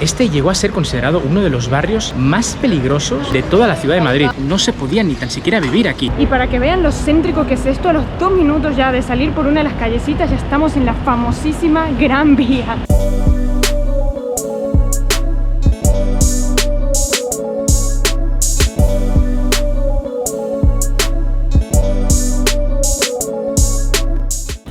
Este llegó a ser considerado uno de los barrios más peligrosos de toda la ciudad de Madrid. No se podía ni tan siquiera vivir aquí. Y para que vean lo céntrico que es esto, a los 2 minutos ya de salir por una de las callecitas ya estamos en la famosísima Gran Vía.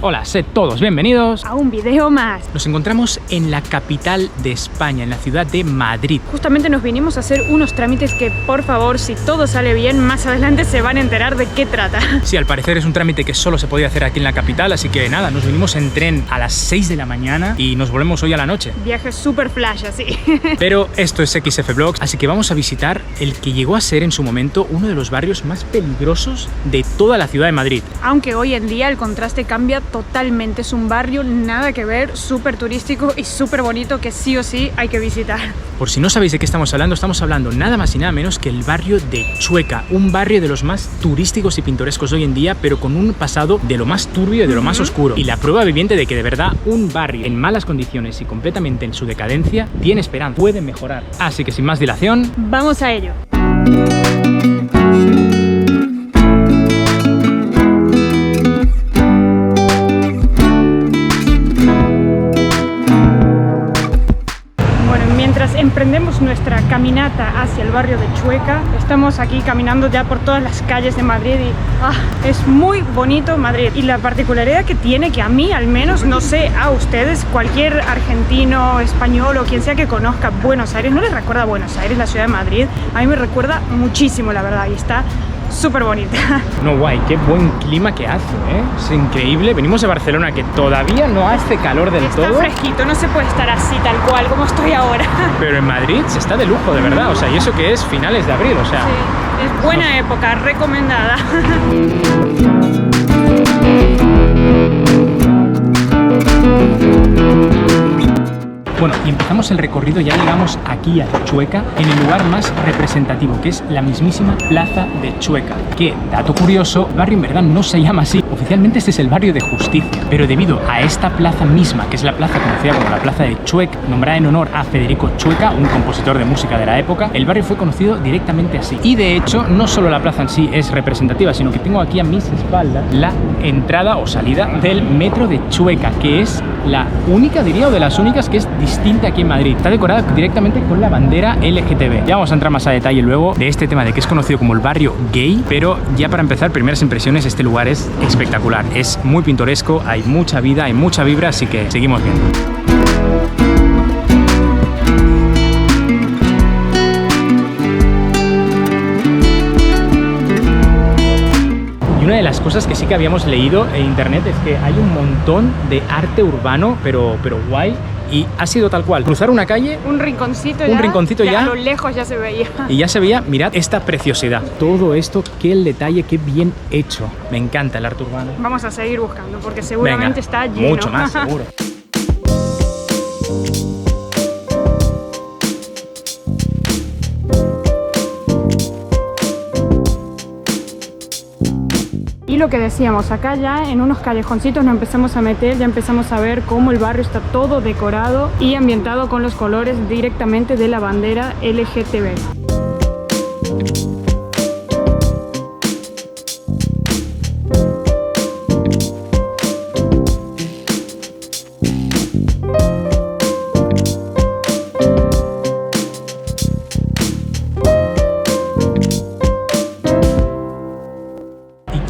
Hola, sed todos bienvenidos A un video más. Nos encontramos en la capital de España, en la ciudad de Madrid. Justamente nos vinimos a hacer unos trámites que, por favor, si todo sale bien, más adelante se van a enterar de qué trata. Sí, al parecer es un trámite que solo se podía hacer aquí en la capital, así que nada, nos vinimos en tren a las 6 de la mañana y nos volvemos hoy a la noche. Viaje súper flash, así. Pero esto es XF Vlogs, así que vamos a visitar el que llegó a ser en su momento uno de los barrios más peligrosos de toda la ciudad de Madrid. Aunque hoy en día el contraste cambia totalmente, es un barrio nada que ver, súper turístico y súper bonito que sí o sí hay que visitar. Por si no sabéis de qué estamos hablando nada más y nada menos que el barrio de Chueca, un barrio de los más turísticos y pintorescos hoy en día, pero con un pasado de lo más turbio y de lo más oscuro. Y la prueba viviente de que de verdad un barrio en malas condiciones y completamente en su decadencia tiene esperanza, puede mejorar. Así que sin más dilación, vamos a ello. Emprendemos nuestra caminata hacia el barrio de Chueca. Estamos aquí caminando ya por todas las calles de Madrid y es muy bonito Madrid. Y la particularidad que tiene, que a mí al menos, no sé a ustedes, cualquier argentino, español o quien sea que conozca Buenos Aires, no les recuerda a Buenos Aires, la ciudad de Madrid. A mí me recuerda muchísimo, la verdad, y está súper bonita. No, guay, qué buen clima que hace, ¿eh? Es increíble. Venimos de Barcelona, que todavía no hace calor del todo. Está fresquito, no se puede estar así tal cual como estoy ahora. Pero en Madrid se está de lujo, de verdad. O sea, y eso que es finales de abril, o sea. Sí, es buena época, recomendada. Bueno, y empezamos el recorrido, ya llegamos aquí a Chueca, en el lugar más representativo, que es la mismísima Plaza de Chueca. Que, dato curioso, el barrio en verdad no se llama así. Oficialmente este es el barrio de Justicia, pero debido a esta plaza misma, que es la plaza conocida como la Plaza de Chueca, nombrada en honor a Federico Chueca, un compositor de música de la época, el barrio fue conocido directamente así. Y de hecho, no solo la plaza en sí es representativa, sino que tengo aquí a mis espaldas la entrada o salida del metro de Chueca, que es la única, diría, o de las únicas que es distinta aquí en Madrid. Está decorada directamente con la bandera LGTB. Ya vamos a entrar más a detalle luego de este tema de que es conocido como el barrio gay, pero ya para empezar, primeras impresiones, este lugar es espectacular. Es muy pintoresco, hay mucha vida, hay mucha vibra, así que seguimos viendo. Y una de las cosas que sí que habíamos leído en internet es que hay un montón de arte urbano, pero guay. Y ha sido tal cual, cruzar una calle, un rinconcito ya, a lo lejos ya se veía. Y ya se veía, mirad esta preciosidad. Todo esto, qué el detalle, qué bien hecho. Me encanta el arte urbano. Vamos a seguir buscando porque seguramente está lleno. Mucho más, seguro. Y lo que decíamos, acá ya en unos callejoncitos nos empezamos a meter, ya empezamos a ver cómo el barrio está todo decorado y ambientado con los colores directamente de la bandera LGTB.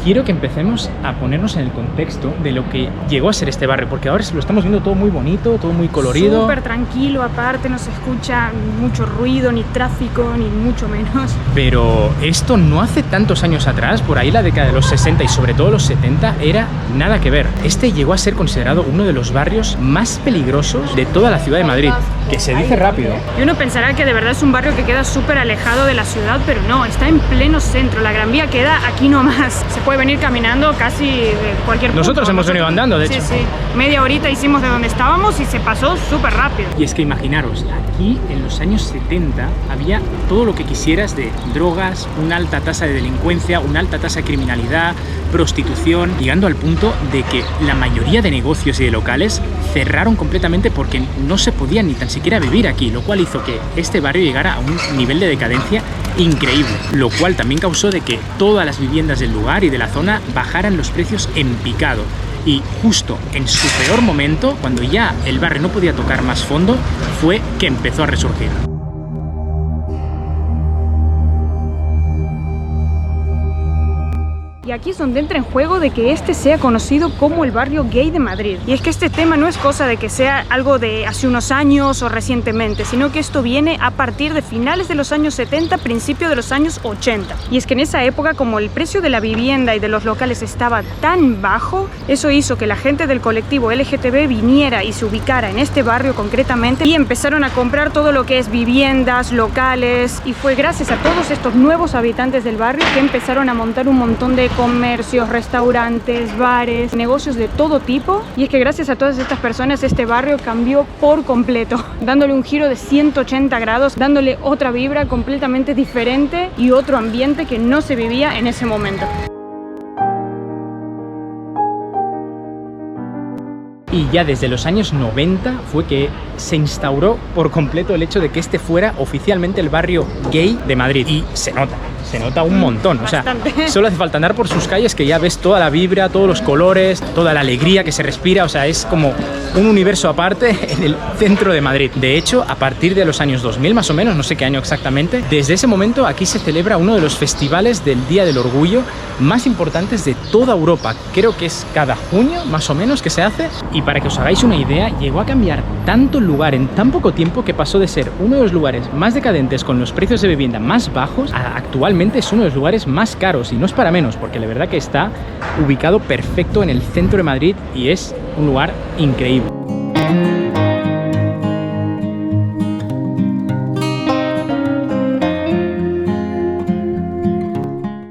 Quiero que empecemos a ponernos en el contexto de lo que llegó a ser este barrio, porque ahora lo estamos viendo todo muy bonito, todo muy colorido. Súper tranquilo, aparte no se escucha mucho ruido, ni tráfico, ni mucho menos. Pero esto no hace tantos años atrás, por ahí la década de los 60 y sobre todo los 70, era nada que ver. Este llegó a ser considerado uno de los barrios más peligrosos de toda la ciudad de Madrid, que se dice rápido. Y uno pensará que de verdad es un barrio que queda súper alejado de la ciudad, pero no, está en pleno centro. La Gran Vía queda aquí nomás. Se puede venir caminando casi de cualquier punto. Nosotros hemos venido andando, de hecho. Sí, sí. Media horita hicimos de donde estábamos y se pasó súper rápido. Y es que imaginaros, aquí en los años 70 había todo lo que quisieras de drogas, una alta tasa de delincuencia, una alta tasa de criminalidad, prostitución, llegando al punto de que la mayoría de negocios y de locales cerraron completamente porque no se podían ni tan siquiera vivir aquí, lo cual hizo que este barrio llegara a un nivel de decadencia increíble, lo cual también causó de que todas las viviendas del lugar y de la zona bajaran los precios en picado. Y justo en su peor momento, cuando ya el barrio no podía tocar más fondo, fue que empezó a resurgir. Y aquí es donde entra en juego de que este sea conocido como el barrio gay de Madrid. Y es que este tema no es cosa de que sea algo de hace unos años o recientemente, sino que esto viene a partir de finales de los años 70, principios de los años 80. Y es que en esa época, como el precio de la vivienda y de los locales estaba tan bajo, eso hizo que la gente del colectivo LGTB viniera y se ubicara en este barrio concretamente y empezaron a comprar todo lo que es viviendas, locales, y fue gracias a todos estos nuevos habitantes del barrio que empezaron a montar un montón de comercios, restaurantes, bares, negocios de todo tipo. Y es que gracias a todas estas personas este barrio cambió por completo, dándole un giro de 180 grados, dándole otra vibra completamente diferente y otro ambiente que no se vivía en ese momento. Y ya desde los años 90 fue que se instauró por completo el hecho de que este fuera oficialmente el barrio gay de Madrid. Y se nota un montón. Bastante. O sea, solo hace falta andar por sus calles que ya ves toda la vibra, todos los colores, toda la alegría que se respira. O sea, es como un universo aparte en el centro de Madrid. De hecho, a partir de los años 2000 más o menos, no sé qué año exactamente, desde ese momento aquí se celebra uno de los festivales del Día del Orgullo más importantes de toda Europa. Creo que es cada junio más o menos que se hace. Y para que os hagáis una idea, llegó a cambiar tanto el lugar en tan poco tiempo que pasó de ser uno de los lugares más decadentes con los precios de vivienda más bajos a actualmente es uno de los lugares más caros. Y no es para menos, porque la verdad que está ubicado perfecto en el centro de Madrid y es un lugar increíble.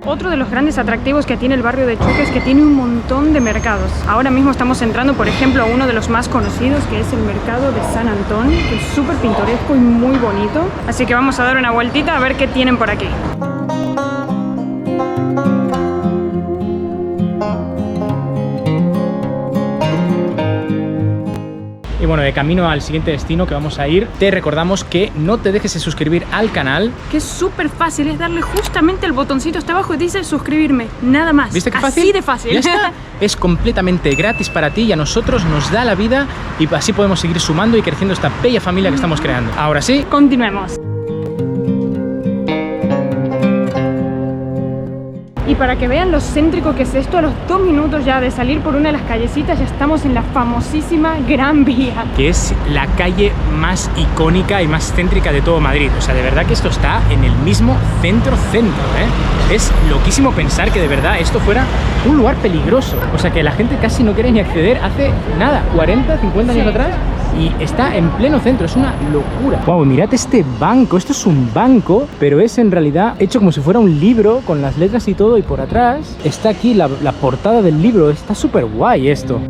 Otro de los grandes atractivos que tiene el barrio de Chueca es que tiene un montón de mercados. Ahora mismo estamos entrando, por ejemplo, a uno de los más conocidos, que es el mercado de San Antón, que es súper pintoresco y muy bonito. Así que vamos a dar una vueltita a ver qué tienen por aquí. Y bueno, de camino al siguiente destino que vamos a ir, te recordamos que no te dejes de suscribir al canal. Que es súper fácil, es darle justamente el botoncito hasta abajo y dice suscribirme, nada más. ¿Viste qué fácil? Así de fácil. Ya está. Es completamente gratis para ti y a nosotros nos da la vida y así podemos seguir sumando y creciendo esta bella familia que estamos creando. Ahora sí, continuemos. Y para que vean lo céntrico que es esto, a los 2 minutos ya de salir por una de las callecitas ya estamos en la famosísima Gran Vía. Que es la calle más icónica y más céntrica de todo Madrid. O sea, de verdad que esto está en el mismo centro, ¿eh? Es loquísimo pensar que de verdad esto fuera un lugar peligroso. O sea, que la gente casi no quiere ni acceder hace nada, 40, 50 años atrás. Y está en pleno centro, es una locura. Wow, mirad este banco, esto es un banco, pero es en realidad hecho como si fuera un libro con las letras y todo, y por atrás está aquí la portada del libro. Está súper guay esto.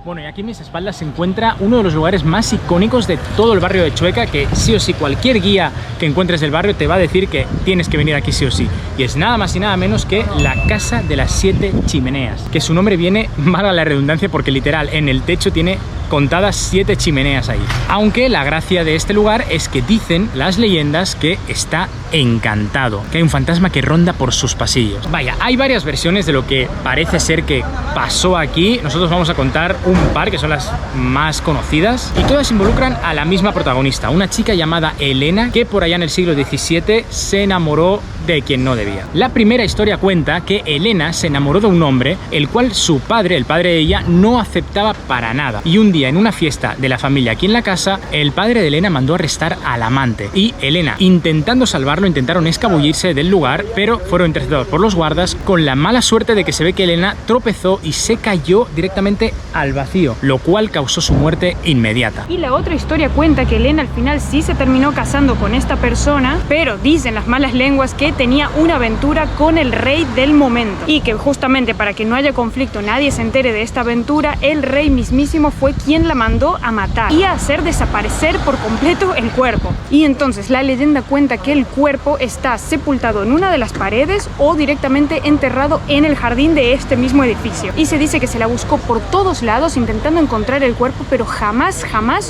Bueno, y aquí a mis espaldas se encuentra uno de los lugares más icónicos de todo el barrio de Chueca, que sí o sí cualquier guía que encuentres del barrio te va a decir que tienes que venir aquí sí o sí. Y es nada más y nada menos que la Casa de las 7 Chimeneas, que su nombre viene, mala la redundancia, porque literal en el techo tiene contadas 7 chimeneas ahí. Aunque la gracia de este lugar es que dicen las leyendas que está encantado, que hay un fantasma que ronda por sus pasillos. Vaya, hay varias versiones de lo que parece ser que pasó aquí. Nosotros vamos a contar un par que son las más conocidas y todas involucran a la misma protagonista, una chica llamada Elena, que por allá en el siglo XVII se enamoró de quien no debía. La primera historia cuenta que Elena se enamoró de un hombre, el cual su padre, el padre de ella, no aceptaba para nada. Y un día en una fiesta de la familia aquí en la casa, el padre de Elena mandó arrestar al amante. Y Elena, intentando salvarlo, intentaron escabullirse del lugar, pero fueron interceptados por los guardas, con la mala suerte de que se ve que Elena tropezó y se cayó directamente al vacío, lo cual causó su muerte inmediata. Y la otra historia cuenta que Elena al final sí se terminó casando con esta persona, pero dicen las malas lenguas que que tenía una aventura con el rey del momento y que justamente para que no haya conflicto, nadie se entere de esta aventura, el rey mismísimo fue quien la mandó a matar y a hacer desaparecer por completo el cuerpo. Y entonces la leyenda cuenta que el cuerpo está sepultado en una de las paredes o directamente enterrado en el jardín de este mismo edificio. Y se dice que se la buscó por todos lados intentando encontrar el cuerpo, pero jamás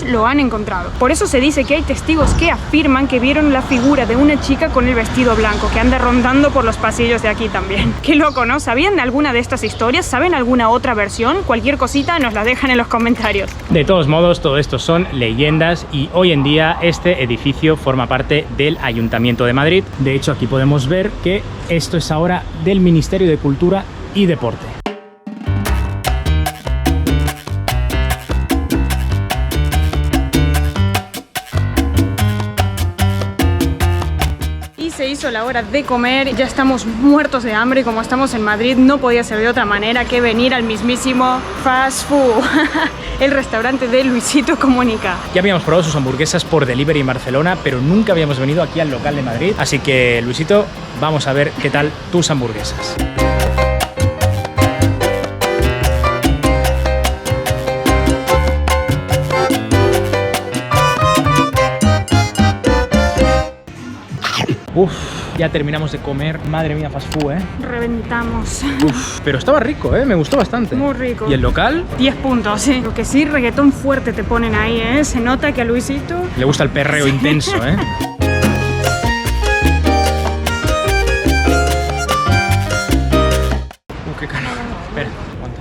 lo han encontrado. Por eso se dice que hay testigos que afirman que vieron la figura de una chica con el vestido blanco que anda rondando por los pasillos de aquí también. Qué loco, ¿no? ¿Sabían de alguna de estas historias? ¿Saben alguna otra versión? Cualquier cosita nos la dejan en los comentarios. De todos modos, todo esto son leyendas y hoy en día este edificio forma parte del Ayuntamiento de Madrid. De hecho, aquí podemos ver que esto es ahora del Ministerio de Cultura y Deporte. Se hizo la hora de comer, ya estamos muertos de hambre y como estamos en Madrid no podía ser de otra manera que venir al mismísimo Fast Food, el restaurante de Luisito Comunica. Ya habíamos probado sus hamburguesas por delivery en Barcelona, pero nunca habíamos venido aquí al local de Madrid, así que Luisito, vamos a ver qué tal tus hamburguesas. Uf, ya terminamos de comer. Madre mía, fast food, ¿eh? Reventamos. Uf, pero estaba rico, ¿eh? Me gustó bastante. Muy rico. ¿Y el local? 10 puntos, sí. Lo que sí, reggaetón fuerte te ponen ahí, ¿eh? Se nota que a Luisito le gusta el perreo intenso, ¿eh? Qué calor. Espera, aguanta.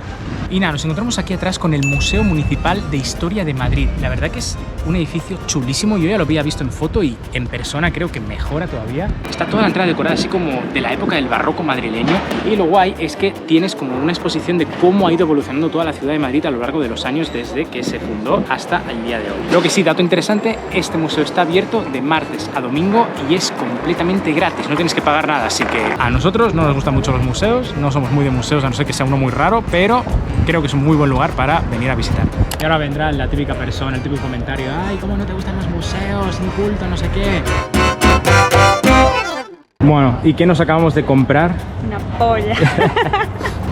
Y nada, nos encontramos aquí atrás con el Museo Municipal de Historia de Madrid. La verdad que es un edificio chulísimo. Yo ya lo había visto en foto y en persona creo que mejora todavía. Está toda la entrada decorada así como de la época del barroco madrileño. Y lo guay es que tienes como una exposición de cómo ha ido evolucionando toda la ciudad de Madrid a lo largo de los años desde que se fundó hasta el día de hoy. Lo que sí, dato interesante, este museo está abierto de martes a domingo y es completamente gratis. No tienes que pagar nada, así que a nosotros no nos gustan mucho los museos. No somos muy de museos, a no ser que sea uno muy raro, pero creo que es un muy buen lugar para venir a visitar. Y ahora vendrá la típica persona, el típico comentario: ay, ¿cómo no te gustan los museos? Inculto, no sé qué. Bueno, ¿y qué nos acabamos de comprar? una polla.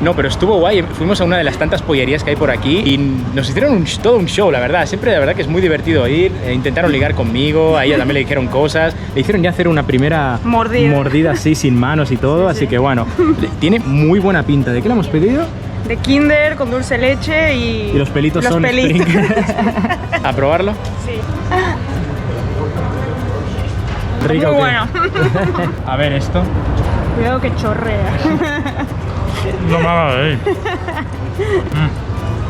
No, pero estuvo guay. Fuimos a una de las tantas pollerías que hay por aquí y nos hicieron todo un show, la verdad. Siempre, la verdad, que es muy divertido ir. Intentaron ligar conmigo, a ella también le dijeron cosas. Le hicieron ya hacer una primera mordida así, sin manos y todo. Sí, así que bueno, tiene muy buena pinta. ¿De qué la hemos pedido? De Kinder con dulce de leche y los pelitos son pelitos. ¿A probarlo? Sí. Rico. Muy bueno. A ver esto. Cuidado que chorrea. No me hagas reír.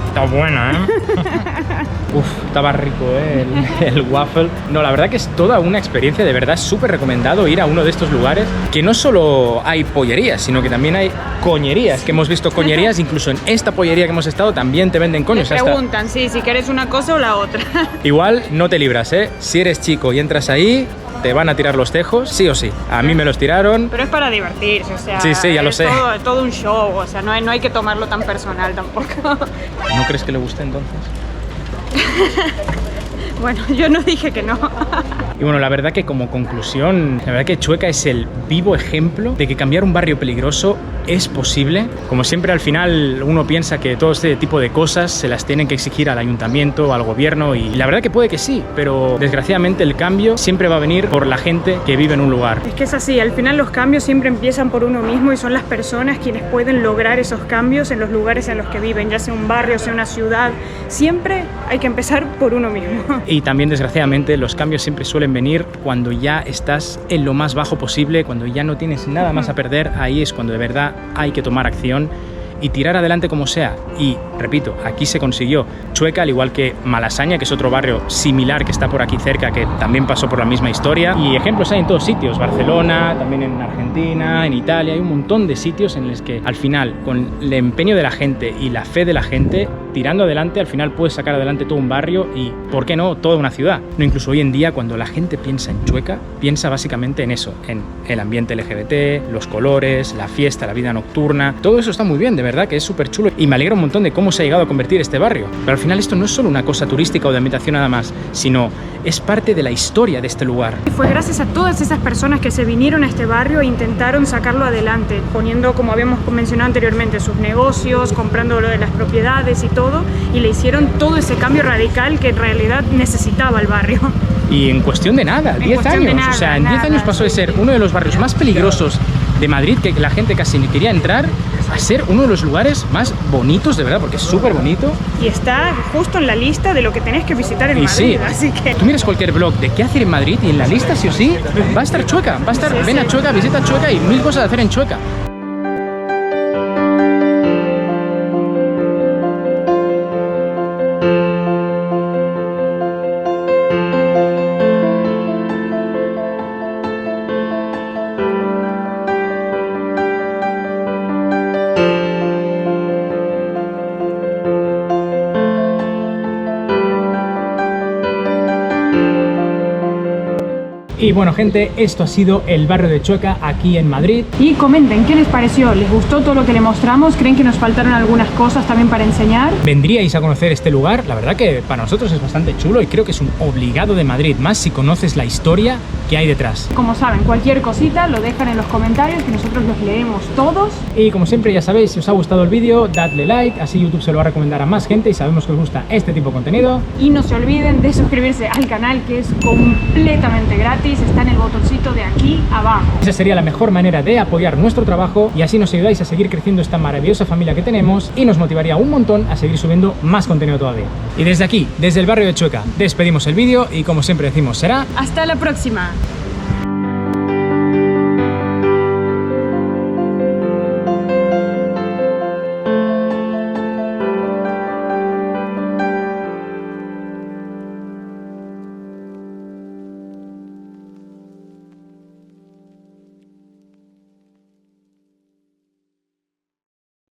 Está buena, ¿eh? Uf, estaba rico, ¿eh? El waffle. No, la verdad que es toda una experiencia, de verdad, súper recomendado ir a uno de estos lugares, que no solo hay pollerías, sino que también hay coñerías, que hemos visto coñerías, incluso en esta pollería que hemos estado también te venden coños. Te preguntan, sí, si quieres una cosa o la otra. Igual no te libras, ¿eh? Si eres chico y entras ahí, te van a tirar los tejos, sí o sí. A mí me los tiraron. Pero es para divertirse, o sea... Sí, sí, ya lo sé. Todo un show, o sea, no hay que tomarlo tan personal tampoco. ¿No crees que le guste entonces? Bueno, yo no dije que no. Y bueno, la verdad que como conclusión, la verdad que Chueca es el vivo ejemplo de que cambiar un barrio peligroso es posible. Como siempre, al final uno piensa que todo este tipo de cosas se las tienen que exigir al ayuntamiento, al gobierno, y la verdad que puede que sí, pero desgraciadamente el cambio siempre va a venir por la gente que vive en un lugar. Es que es así, al final los cambios siempre empiezan por uno mismo y son las personas quienes pueden lograr esos cambios en los lugares en los que viven, ya sea un barrio, sea una ciudad. Siempre hay que empezar por uno mismo. Y también, desgraciadamente, los cambios siempre suelen venir cuando ya estás en lo más bajo posible, cuando ya no tienes nada más a perder. Ahí es cuando de verdad hay que tomar acción y tirar adelante como sea. Y repito, aquí se consiguió. Chueca, al igual que Malasaña, que es otro barrio similar que está por aquí cerca, que también pasó por la misma historia, y ejemplos hay en todos sitios. Barcelona, también en Argentina, en Italia, hay un montón de sitios en los que al final, con el empeño de la gente y la fe de la gente, tirando adelante al final puedes sacar adelante todo un barrio y, ¿por qué no?, toda una ciudad. No, incluso hoy en día cuando la gente piensa en Chueca, piensa básicamente en eso, en el ambiente LGBT, los colores, la fiesta, la vida nocturna. Todo eso está muy bien, de verdad que es súper chulo y me alegra un montón de cómo se ha llegado a convertir este barrio. Pero al final esto no es solo una cosa turística o de ambientación nada más, sino es parte de la historia de este lugar. Fue gracias a todas esas personas que se vinieron a este barrio e intentaron sacarlo adelante, poniendo, como habíamos mencionado anteriormente, sus negocios, comprando lo de las propiedades y todo, y le hicieron todo ese cambio radical que en realidad necesitaba el barrio. Y en cuestión de nada, 10 años. O sea, en 10 años pasó de ser uno de los barrios más peligrosos de Madrid, que la gente casi ni quería entrar, a ser uno de los lugares más bonitos, de verdad, porque es súper bonito. Y está justo en la lista de lo que tenés que visitar en Madrid, sí, así que... Tú miras cualquier blog de qué hacer en Madrid y en la lista, sí o sí, va a estar Chueca, va a estar, ven a Chueca, visita Chueca y mil cosas de hacer en Chueca. Y bueno, gente, esto ha sido el barrio de Chueca aquí en Madrid. Y comenten, ¿qué les pareció? ¿Les gustó todo lo que les mostramos? ¿Creen que nos faltaron algunas cosas también para enseñar? ¿Vendríais a conocer este lugar? La verdad que para nosotros es bastante chulo y creo que es un obligado de Madrid, más si conoces la historia que hay detrás. Como saben, cualquier cosita lo dejan en los comentarios que nosotros los leemos todos. Y como siempre, ya sabéis, si os ha gustado el vídeo, dadle like, así YouTube se lo va a recomendar a más gente y sabemos que os gusta este tipo de contenido. Y no se olviden de suscribirse al canal, que es completamente gratis, está en el botoncito de aquí abajo. Esa sería la mejor manera de apoyar nuestro trabajo y así nos ayudáis a seguir creciendo esta maravillosa familia que tenemos y nos motivaría un montón a seguir subiendo más contenido todavía. Y desde aquí, desde el barrio de Chueca, despedimos el vídeo y como siempre decimos, será... ¡Hasta la próxima!